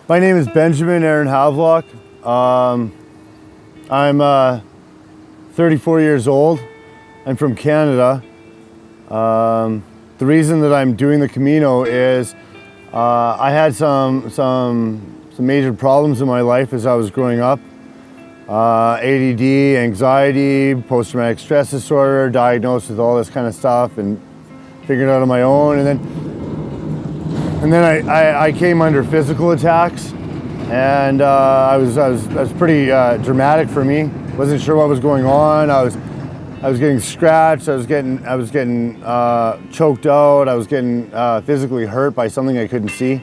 My name is Benjamin Aaron Havelock. I'm 34 years old. I'm from Canada. The reason that I'm doing the Camino is I had some major problems in my life as I was growing up. ADD, anxiety, post-traumatic stress disorder, diagnosed with all this kind of stuff and figured it out on my own. And then I came under physical attacks, and I was pretty dramatic for me. Wasn't sure what was going on. I was getting scratched. I was getting choked out. I was getting physically hurt by something I couldn't see.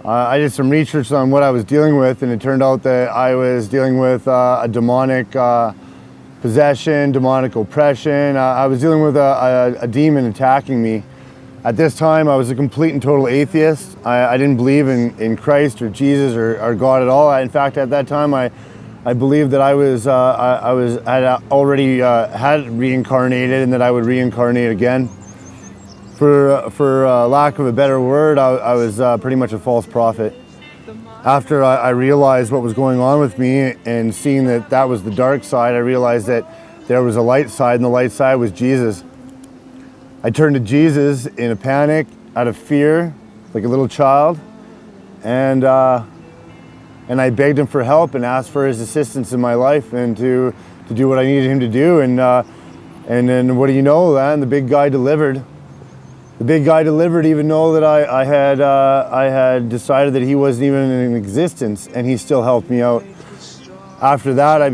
I did some research on what I was dealing with, and it turned out that I was dealing with a demonic possession, demonic oppression. I was dealing with a demon attacking me. At this time, I was a complete and total atheist. I didn't believe in Christ or Jesus or God at all. In fact, at that time, I believed that I had already had reincarnated and that I would reincarnate again. For lack of a better word, I was pretty much a false prophet. After I realized what was going on with me and seeing that was the dark side, I realized that there was a light side, and the light side was Jesus. I turned to Jesus in a panic, out of fear, like a little child, and I begged him for help and asked for his assistance in my life and to do what I needed him to do. And then what do you know, man? The big guy delivered. The big guy delivered, even though that I had decided that he wasn't even in existence, and he still helped me out. After that, I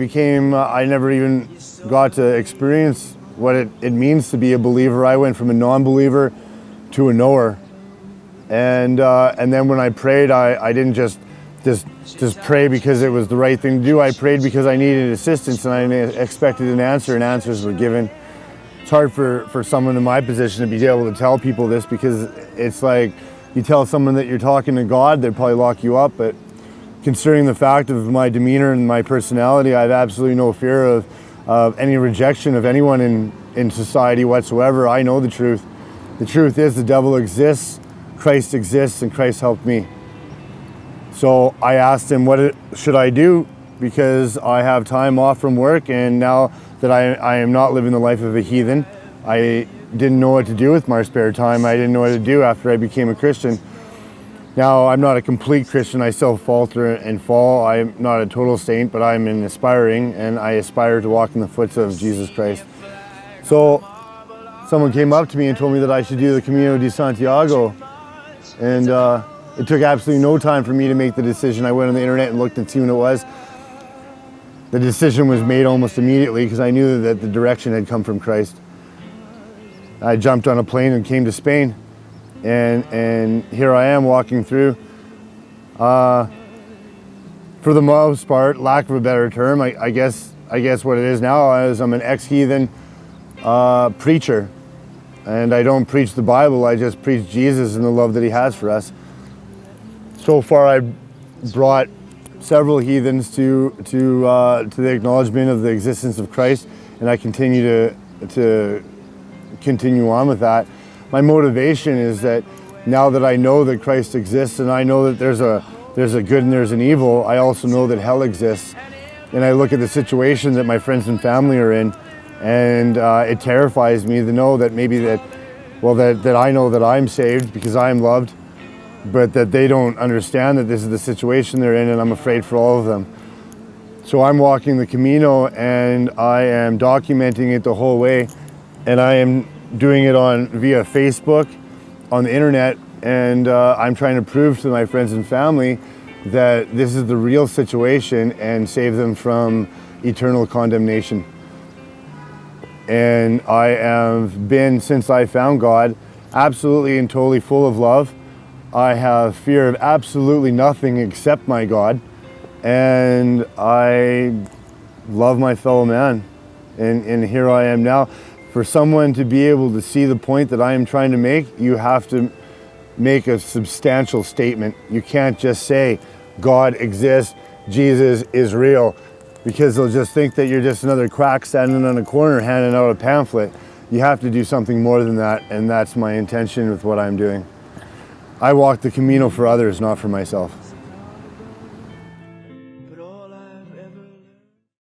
never even got to experience what it means to be a believer. I went from a non-believer to a knower. And then when I prayed, I didn't just pray because it was the right thing to do. I prayed because I needed assistance, and I expected an answer, and answers were given. It's hard for someone in my position to be able to tell people this, because it's like you tell someone that you're talking to God, they'd probably lock you up. But considering the fact of my demeanor and my personality, I have absolutely no fear of any rejection of anyone in society whatsoever. I know the truth. The truth is the devil exists, Christ exists, and Christ helped me. So I asked him, what should I do? Because I have time off from work, and now that I am not living the life of a heathen, I didn't know what to do with my spare time. I didn't know what to do after I became a Christian. Now, I'm not a complete Christian. I still falter and fall. I'm not a total saint, but I'm an aspiring, and I aspire to walk in the footsteps of Jesus Christ. So someone came up to me and told me that I should do the Camino de Santiago. And it took absolutely no time for me to make the decision. I went on the internet and looked and see what it was. The decision was made almost immediately, because I knew that the direction had come from Christ. I jumped on a plane and came to Spain. And here I am walking through. For the most part, lack of a better term, I guess what it is now is I'm an ex-heathen preacher. And I don't preach the Bible, I just preach Jesus and the love that he has for us. So far, I've brought several heathens to the acknowledgement of the existence of Christ, and I continue to continue on with that. My motivation is that now that I know that Christ exists, and I know that there's a good and there's an evil, I also know that hell exists. And I look at the situation that my friends and family are in, and it terrifies me to know that maybe that I know that I'm saved because I am loved, but that they don't understand that this is the situation they're in, and I'm afraid for all of them. So I'm walking the Camino, and I am documenting it the whole way, and I am doing it via Facebook, on the internet, and I'm trying to prove to my friends and family that this is the real situation and save them from eternal condemnation. And I have been, since I found God, absolutely and totally full of love. I have fear of absolutely nothing except my God, and I love my fellow man. And here I am now. For someone to be able to see the point that I am trying to make, you have to make a substantial statement. You can't just say, God exists, Jesus is real, because they'll just think that you're just another quack standing on a corner handing out a pamphlet. You have to do something more than that, and that's my intention with what I'm doing. I walk the Camino for others, not for myself.